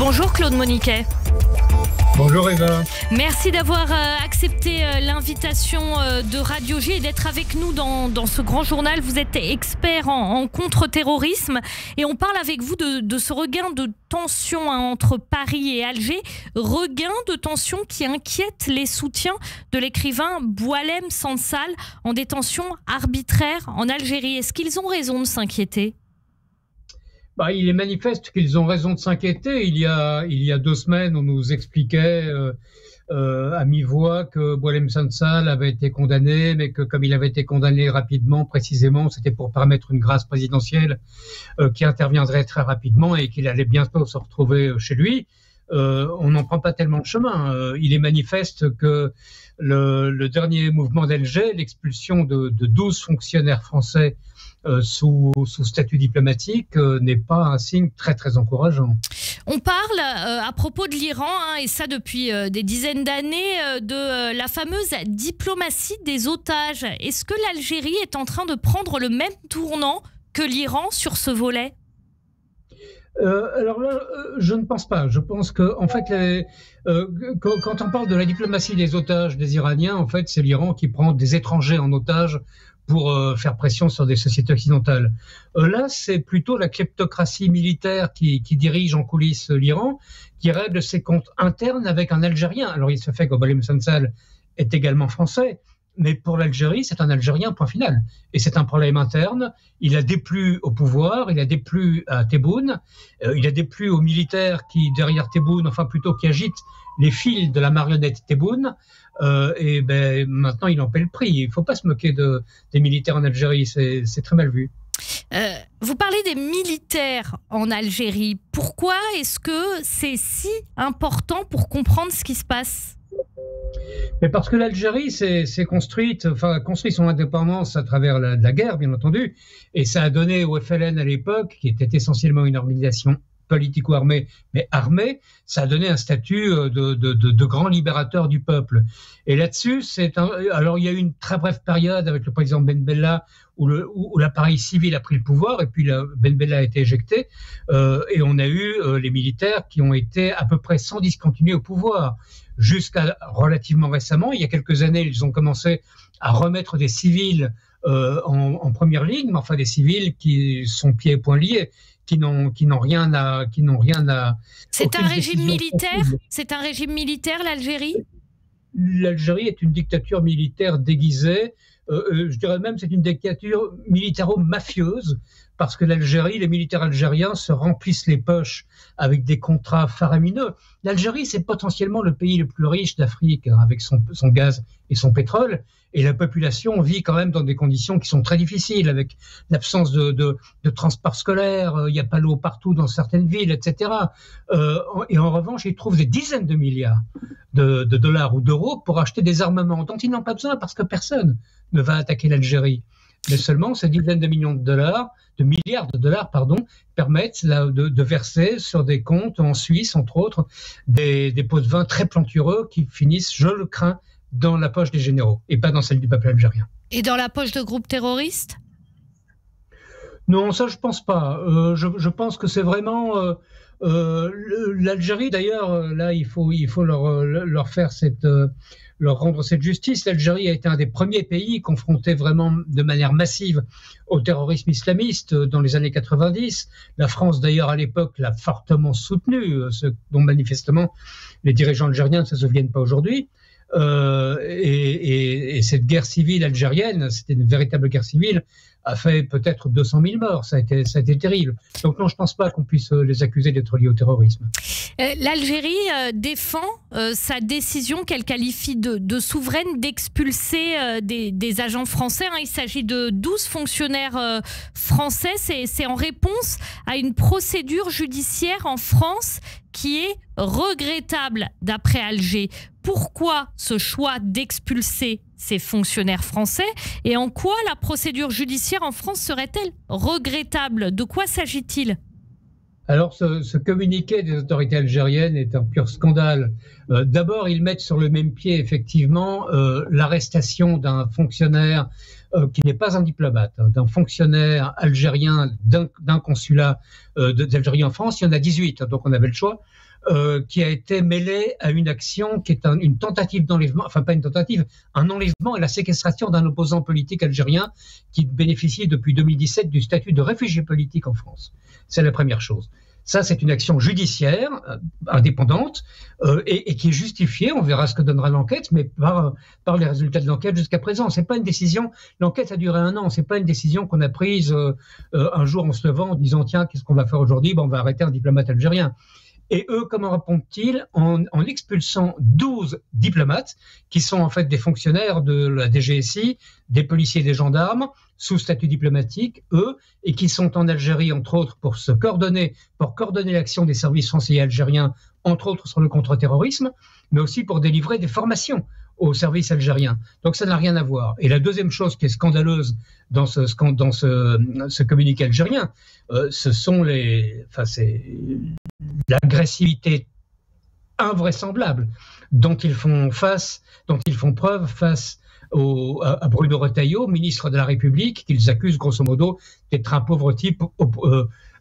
Bonjour Claude Moniquet. Bonjour Eva. Merci d'avoir accepté l'invitation de Radio J et d'être avec nous dans ce grand journal. Vous êtes expert en contre-terrorisme et on parle avec vous de ce regain de tension entre Paris et Alger. Regain de tension qui inquiète les soutiens de l'écrivain Boualem Sansal en détention arbitraire en Algérie. Est-ce qu'ils ont raison de s'inquiéter ? Il est manifeste qu'ils ont raison de s'inquiéter. Il y a 2 semaines, on nous expliquait à mi-voix que Boualem Sansal avait été condamné, mais que comme il avait été condamné rapidement, précisément, c'était pour permettre une grâce présidentielle qui interviendrait très rapidement et qu'il allait bientôt se retrouver chez lui. On n'en prend pas tellement de chemin. Il est manifeste que le dernier mouvement d'Alger, l'expulsion de 12 fonctionnaires français sous statut diplomatique, n'est pas un signe très très encourageant. On parle à propos de l'Iran, et ça depuis des dizaines d'années, de la fameuse diplomatie des otages. Est-ce que l'Algérie est en train de prendre le même tournant que l'Iran sur ce volet ? Alors là, je ne pense pas. Je pense que, en fait, quand on parle de la diplomatie des otages des Iraniens, en fait, c'est l'Iran qui prend des étrangers en otage pour faire pression sur des sociétés occidentales. Là, c'est plutôt la kleptocratie militaire qui dirige en coulisses l'Iran, qui règle ses comptes internes avec un Algérien. Alors, il se fait que Boualem Sansal est également français, mais pour l'Algérie, c'est un Algérien, point final. Et c'est un problème interne. Il a déplu au pouvoir, il a déplu à Tebboune, il a déplu aux militaires qui, derrière Tebboune, enfin plutôt qui agitent les fils de la marionnette Tebboune. Et maintenant, il en paie le prix. Il ne faut pas se moquer des militaires en Algérie, c'est très mal vu. Vous parlez des militaires en Algérie. Pourquoi est-ce que c'est si important pour comprendre ce qui se passe ? Mais parce que l'Algérie s'est construit son indépendance à travers la guerre, bien entendu, et ça a donné au FLN à l'époque, qui était essentiellement une organisation politico-armée, mais armée, ça a donné un statut de grand libérateur du peuple. Et là-dessus, alors il y a eu une très brève période avec le président Ben Bella où l'appareil civil a pris le pouvoir, et puis Ben Bella a été éjecté, et on a eu les militaires qui ont été à peu près sans discontinuer au pouvoir. Jusqu'à relativement récemment, il y a quelques années, ils ont commencé à remettre des civils en première ligne, mais enfin des civils qui sont pieds et poings liés, qui n'ont rien à. C'est un régime militaire. C'est un régime militaire, l'Algérie. L'Algérie est une dictature militaire déguisée. Je dirais même c'est une dictature militaro-mafieuse, parce que l'Algérie, les militaires algériens se remplissent les poches avec des contrats faramineux. L'Algérie, c'est potentiellement le pays le plus riche d'Afrique, avec son gaz et son pétrole, et la population vit quand même dans des conditions qui sont très difficiles, avec l'absence de transport scolaire, il n'y a pas l'eau partout dans certaines villes, etc. Et en revanche, ils trouvent des dizaines de milliards de dollars ou d'euros pour acheter des armements dont ils n'ont pas besoin, parce que personne ne va attaquer l'Algérie. Mais seulement ces dizaines de milliards de dollars, permettent de verser sur des comptes en Suisse, entre autres, des pots de vin très plantureux qui finissent, je le crains, dans la poche des généraux et pas dans celle du peuple algérien. Et dans la poche de groupes terroristes ? Non, ça je pense pas. Je pense que c'est vraiment l'Algérie. D'ailleurs, là il faut leur faire leur rendre cette justice. L'Algérie a été un des premiers pays confrontés vraiment de manière massive au terrorisme islamiste dans les années 90. La France, d'ailleurs, à l'époque, l'a fortement soutenu, ce dont manifestement les dirigeants algériens ne se souviennent pas aujourd'hui. Et cette guerre civile algérienne, c'était une véritable guerre civile, a fait peut-être 200 000 morts. Ça a été terrible. Donc non, je ne pense pas qu'on puisse les accuser d'être liés au terrorisme. L'Algérie défend sa décision qu'elle qualifie de souveraine d'expulser des agents français. Il s'agit de 12 fonctionnaires français. C'est en réponse à une procédure judiciaire en France qui est regrettable d'après Alger. Pourquoi ce choix d'expulser ces fonctionnaires français et en quoi la procédure judiciaire en France serait-elle regrettable ? De quoi s'agit-il ? Alors, ce communiqué des autorités algériennes est un pur scandale. D'abord, ils mettent sur le même pied, effectivement, l'arrestation d'un fonctionnaire qui n'est pas un diplomate, d'un fonctionnaire algérien, d'un consulat d'Algérie en France, il y en a 18, donc on avait le choix, qui a été mêlé à une action qui est une tentative d'enlèvement, enfin pas une tentative, un enlèvement et la séquestration d'un opposant politique algérien qui bénéficie depuis 2017 du statut de réfugié politique en France. C'est la première chose. Ça, c'est une action judiciaire, indépendante, et qui est justifiée, on verra ce que donnera l'enquête, mais par les résultats de l'enquête jusqu'à présent. C'est pas une décision, l'enquête a duré 1 an, c'est pas une décision qu'on a prise un jour en se levant en disant, tiens, qu'est-ce qu'on va faire aujourd'hui? On va arrêter un diplomate algérien. Et eux, comment répondent-ils? En expulsant 12 diplomates, qui sont en fait des fonctionnaires de la DGSI, des policiers et des gendarmes, sous statut diplomatique, eux, et qui sont en Algérie, entre autres, pour coordonner l'action des services français et algériens, entre autres sur le contre-terrorisme, mais aussi pour délivrer des formations aux services algériens. Donc ça n'a rien à voir. Et la deuxième chose qui est scandaleuse dans ce communiqué algérien, ce sont c'est l'agressivité invraisemblable dont ils font preuve face à Bruno Retailleau, ministre de la République, qu'ils accusent grosso modo d'être un pauvre type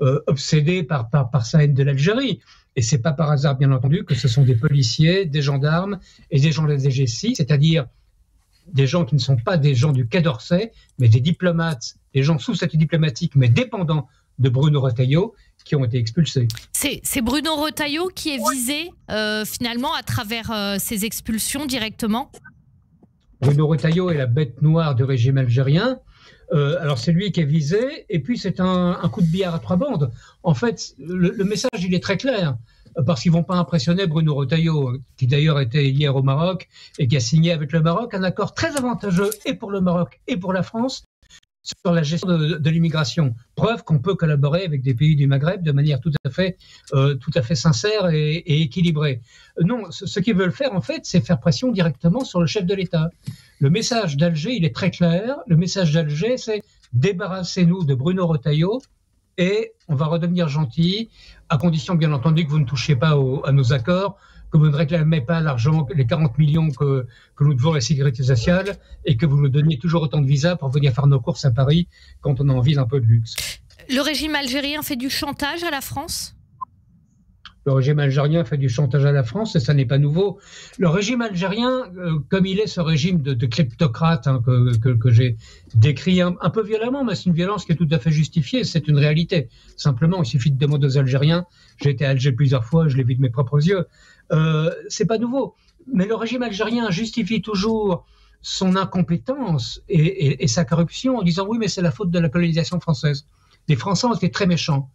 obsédé par sa haine de l'Algérie. Et c'est pas par hasard, bien entendu, que ce sont des policiers, des gendarmes et des gens de la DGSI, c'est-à-dire des gens qui ne sont pas des gens du Quai d'Orsay, mais des diplomates, des gens sous statut diplomatique, mais dépendants de Bruno Retailleau, qui ont été expulsés. C'est Bruno Retailleau qui est visé, finalement, à travers ces expulsions directement? Bruno Retailleau est la bête noire du régime algérien. Alors c'est lui qui est visé, et puis c'est un coup de billard à 3 bandes. En fait, le message, il est très clair, parce qu'ils ne vont pas impressionner Bruno Retailleau, qui d'ailleurs était hier au Maroc, et qui a signé avec le Maroc un accord très avantageux, et pour le Maroc, et pour la France, sur la gestion de l'immigration. Preuve qu'on peut collaborer avec des pays du Maghreb de manière tout à fait sincère et équilibrée. Non, ce qu'ils veulent faire, en fait, c'est faire pression directement sur le chef de l'État. Le message d'Alger, il est très clair. Le message d'Alger, c'est débarrassez-nous de Bruno Retailleau et on va redevenir gentil, à condition, bien entendu, que vous ne touchiez pas à nos accords, que vous ne réclamez pas l'argent, les 40 millions que nous devons à la sécurité sociale, et que vous nous donniez toujours autant de visas pour venir faire nos courses à Paris quand on a envie d'un peu de luxe. Le régime algérien fait du chantage à la France ? Le régime algérien fait du chantage à la France et ça n'est pas nouveau. Le régime algérien, comme il est ce régime de kleptocrate que j'ai décrit un peu violemment, mais c'est une violence qui est tout à fait justifiée, c'est une réalité. Simplement, il suffit de demander aux Algériens. J'ai été à Alger plusieurs fois, je l'ai vu de mes propres yeux. C'est pas nouveau. Mais le régime algérien justifie toujours son incompétence et sa corruption en disant oui, mais c'est la faute de la colonisation française. Les Français ont été très méchants.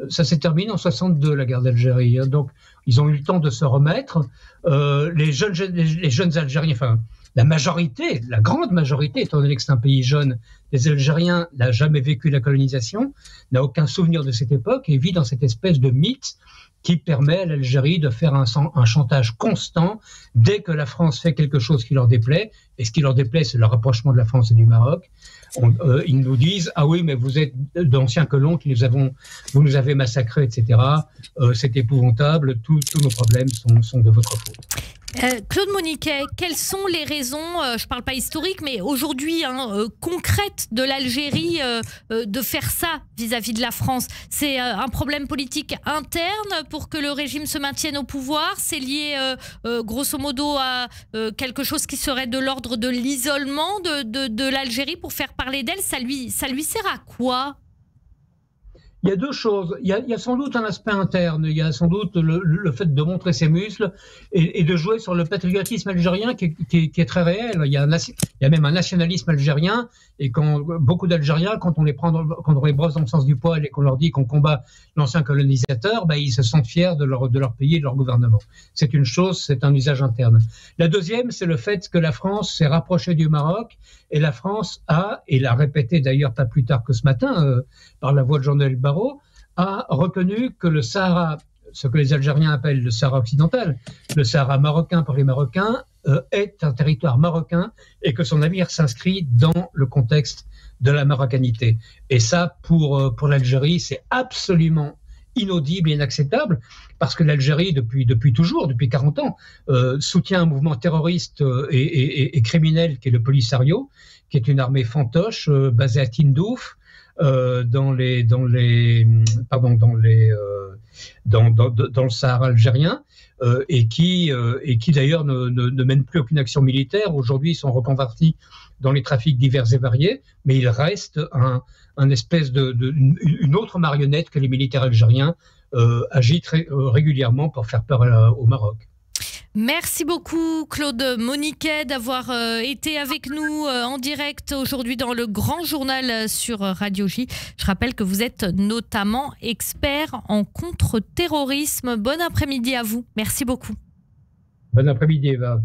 Ça s'est terminé en 62, la guerre d'Algérie. Donc, ils ont eu le temps de se remettre. Les jeunes Algériens, enfin, la majorité, la grande majorité, étant donné que c'est un pays jeune, les Algériens n'a jamais vécu la colonisation, n'a aucun souvenir de cette époque et vit dans cette espèce de mythe qui permet à l'Algérie de faire un chantage constant dès que la France fait quelque chose qui leur déplaît. Et ce qui leur déplaît, c'est le rapprochement de la France et du Maroc. Ils nous disent « Ah oui, mais vous êtes d'anciens colons, vous nous avez massacrés, etc. C'est épouvantable, tous nos problèmes sont de votre faute. » Claude Moniquet, quelles sont les raisons, je ne parle pas historique, mais aujourd'hui concrètes de l'Algérie de faire ça vis-à-vis de la France? C'est un problème politique interne pour que le régime se maintienne au pouvoir? C'est lié grosso modo à quelque chose qui serait de l'ordre de l'isolement de l'Algérie pour faire parler d'elle? Ça lui sert à quoi? Il y a deux choses. Il y a sans doute un aspect interne. Il y a sans doute le fait de montrer ses muscles et de jouer sur le patriotisme algérien qui est très réel. Il y a même un nationalisme algérien. Et quand beaucoup d'Algériens, quand on les brosse dans le sens du poil et qu'on leur dit qu'on combat l'ancien colonisateur, ils se sentent fiers de leur pays et de leur gouvernement. C'est une chose, c'est un usage interne. La deuxième, c'est le fait que la France s'est rapprochée du Maroc et la France et l'a répété d'ailleurs pas plus tard que ce matin par la voix de Jean-Noël Barrot, a reconnu que le Sahara, ce que les Algériens appellent le Sahara occidental, le Sahara marocain pour les Marocains, est un territoire marocain et que son navire s'inscrit dans le contexte de la marocanité. Et ça, pour l'Algérie, c'est absolument inaudible et inacceptable, parce que l'Algérie, depuis toujours, depuis 40 ans, soutient un mouvement terroriste et criminel qui est le Polisario, qui est une armée fantoche basée à Tindouf, dans le Sahara algérien, et qui d'ailleurs ne mène plus aucune action militaire. Aujourd'hui, ils sont reconvertis dans les trafics divers et variés, mais il reste une autre marionnette que les militaires algériens agitent régulièrement pour faire peur au Maroc. Merci beaucoup Claude Moniquet d'avoir été avec nous en direct aujourd'hui dans le grand journal sur Radio J. Je rappelle que vous êtes notamment expert en contre-terrorisme. Bon après-midi à vous. Merci beaucoup. Bon après-midi Eva.